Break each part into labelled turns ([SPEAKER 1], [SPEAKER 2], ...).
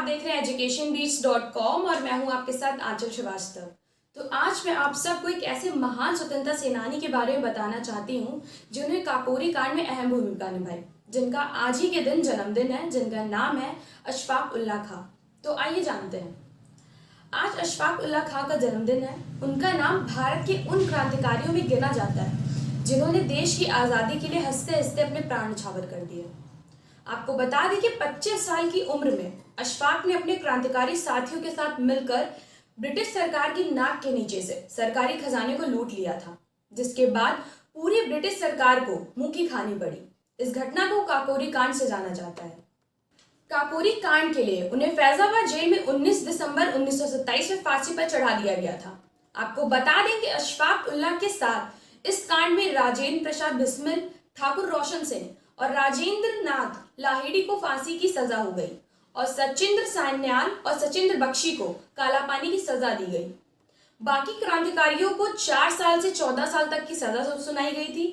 [SPEAKER 1] आप देख रहे हैं educationbeats.com और मैं हूं आपके साथ आंचल श्रीवास्तव। तो आज मैं आप सबको एक ऐसे महान स्वतंत्रता सेनानी के बारे में बताना चाहती हूं जिन्होंने काकोरी कांड में अहम भूमिका निभाई, जिनका आज ही के दिन जन्मदिन है, जिनका नाम है अशफाक उल्लाह खां। तो आइए जानते हैं। आज अशफाक उल्लाह खां का जन्मदिन है। उनका नाम भारत के उन क्रांतिकारियों में गिना जाता है जिन्होंने देश की आज़ादी के लिए हंसते हंसते अपने प्राण न्यौछावर कर दिए। आपको बता दें कि 25 साल की उम्र में अशफाक ने अपने क्रांतिकारी साथियों के साथ मिलकर ब्रिटिश सरकार की नाक के नीचे से सरकारी खजाने को लूट लिया था, जिसके बाद पूरी ब्रिटिश सरकार को मुंह की खानी पड़ी। इस घटना को काकोरी कांड से जाना जाता है। काकोरी कांड के लिए उन्हें फैजाबाद जेल में 19 दिसंबर 1927 में फांसी पर चढ़ा दिया गया था। आपको बता दें कि अशफाक उल्लाह के साथ इस कांड में राजेंद्र प्रसाद बिस्मिल, ठाकुर रोशन सिंह और राजेंद्र नाथ लाहिड़ी को फांसी की सजा हो गई और सचिंद्र सान्याल और सचिंद्र बख्शी को कालापानी की सजा दी गई। बाकी क्रांतिकारियों को 4 साल से 14 साल तक की सजा सुनाई गई थी।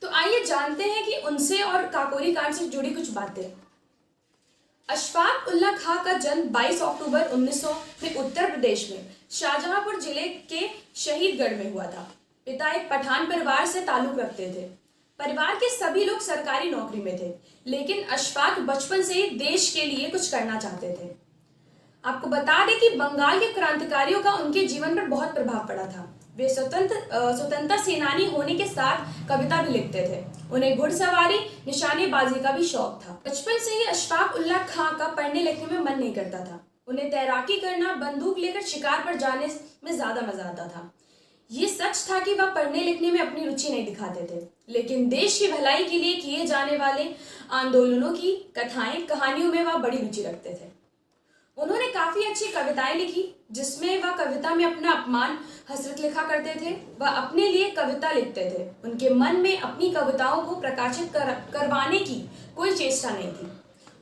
[SPEAKER 1] तो आइए जानते हैं कि उनसे और काकोरी कांड से जुड़ी कुछ बातें। अशफाक उल्लाह खां का जन्म 22 अक्टूबर 1900 में उत्तर प्रदेश में शाहजहांपुर जिले के शहीदगढ़ में हुआ था। पिता एक पठान परिवार से ताल्लुक रखते थे। परिवार के सभी लोग सरकारी नौकरी में थे, लेकिन अशफाक बचपन से ही देश के लिए कुछ करना चाहते थे। आपको बता दें कि बंगाल के क्रांतिकारियों का उनके जीवन पर बहुत प्रभाव पड़ा था। वे स्वतंत्रता सेनानी होने के साथ कविता भी लिखते थे। उन्हें घुड़सवारी, निशानेबाजी का भी शौक था। बचपन से ही अशफाक उल्लाह खां का पढ़ने लिखने में मन नहीं करता था। उन्हें तैराकी करना, बंदूक लेकर शिकार पर जाने में ज्यादा मजा आता था। ये सच था कि वह पढ़ने लिखने में अपनी रुचि नहीं दिखाते थे, लेकिन देश की भलाई के लिए किए जाने वाले आंदोलनों की कथाएं, कहानियों में वह बड़ी रुचि रखते थे। उन्होंने काफी अच्छी कविताएं लिखी, जिसमें वह कविता में अपना अपमान हसरत लिखा करते थे। वह अपने लिए कविता लिखते थे। उनके मन में अपनी कविताओं को प्रकाशित करवाने की कोई चेष्टा नहीं थी।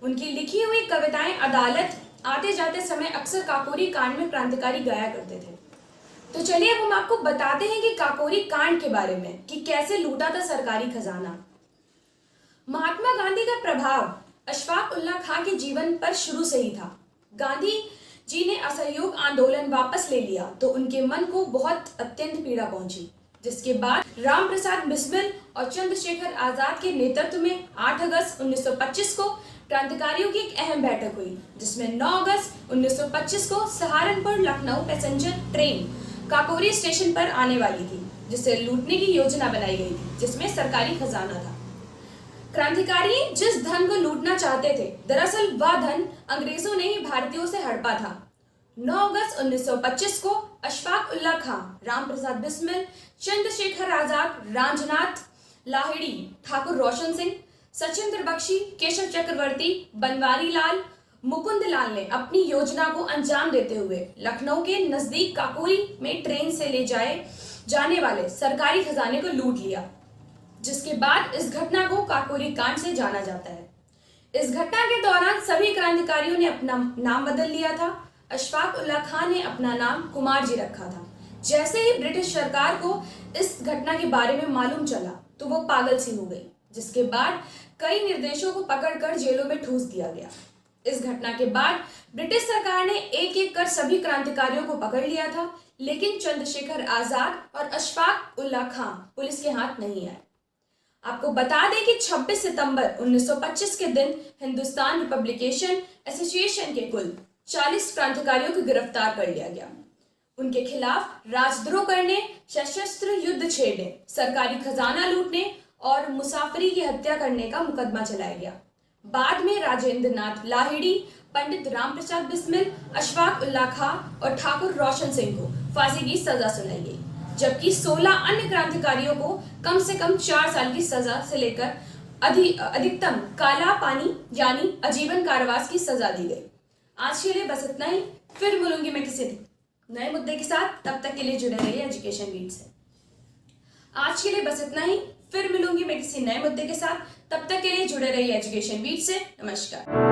[SPEAKER 1] उनकी लिखी हुई कविताएं अदालत आते जाते समय अक्सर काकोरी कांड में क्रांतिकारी गाया करते थे। तो चलिए अब हम आपको बताते हैं कि काकोरी कांड के बारे में, कि कैसे लूटा था सरकारी खजाना। महात्मा गांधी का प्रभाव अशफाक उल्लाह खां के जीवन पर शुरू से ही था। गांधी जी ने असहयोग आंदोलन वापस ले लिया तो उनके मन को बहुत अत्यंत पीड़ा पहुंची, जिसके बाद राम प्रसाद बिस्मिल और चंद्रशेखर आजाद के नेतृत्व में 8 अगस्त 1925 को क्रांतिकारियों की एक अहम बैठक हुई, जिसमें 9 अगस्त 1925 को Saharanpur Lucknow passenger train Kakori station पर आने वाली थी, जिसे लूटने की योजना बनाई गई थी, जिसमें सरकारी खजाना था। क्रांतिकारी जिस धन को लूटना चाहते थे, दरअसल वह धन अंग्रेजों ने ही भारतीयों से हड़पा था। 9 अगस्त 1925 को अशफाक उल्लाह खां, राम प्रसाद बिस्मिल, चंद्रशेखर आजाद, राजनाथ लाहिड़ी, ठाकुर रोशन सिंह, सचिंद्र बख्शी, केशव चक्रवर्ती, बनवारी लाल, मुकुंद लाल ने अपनी योजना को अंजाम देते हुए लखनऊ के नजदीक काकोरी में ट्रेन से ले जाने वाले सरकारी खजाने को लूट लिया, जिसके बाद इस घटना को काकोरी कांड से जाना जाता है। इस घटना के दौरान सभी क्रांतिकारियों ने अपना नाम बदल लिया था। अशफाक उल्लाह खां ने अपना नाम कुमार जी रखा था। जैसे ही ब्रिटिश सरकार को इस घटना के बारे में मालूम चला तो वो पागल सी हो गई, जिसके बाद कई निर्देशों को पकड़कर जेलों में ठूस दिया गया। इस घटना के बाद ब्रिटिश सरकार ने एक एक कर सभी क्रांतिकारियों को पकड़ लिया था, लेकिन चंद्रशेखर आजाद और अशफाक उल्लाह खां पुलिस के हाथ नहीं आए। आपको बता दें कि 26 सितंबर 1925 के दिन हिंदुस्तान रिपब्लिकेशन एसोसिएशन के कुल 40 क्रांतिकारियों को गिरफ्तार कर लिया गया। उनके खिलाफ राजद्रोह करने, सशस्त्र युद्ध छेड़ने, सरकारी खजाना लूटने और मुसाफिरी की हत्या करने का मुकदमा चलाया गया। बाद में राजेंद्र नाथ लाहिड़ी, पंडित राम प्रसाद बिस्मिल, अशफाक उल्लाह खां और ठाकुर रोशन सिंह को फांसी की सजा सुनाई गई, जबकि 16 अन्य क्रांतिकारियों को कम से कम 4 साल की सजा से लेकर अधिकतम काला पानी यानी आजीवन कारावास की सजा दी गई। आज के लिए बस इतना ही। फिर मिलूंगी मैं किसी नए मुद्दे के साथ। तब तक के लिए जुड़े रहिए एजुकेशन बीट से। आज के लिए बस इतना ही। फिर मिलूंगी मैं किसी नए मुद्दे के साथ। तब तक के लिए जुड़े रहिए एजुकेशन बीट से। नमस्कार।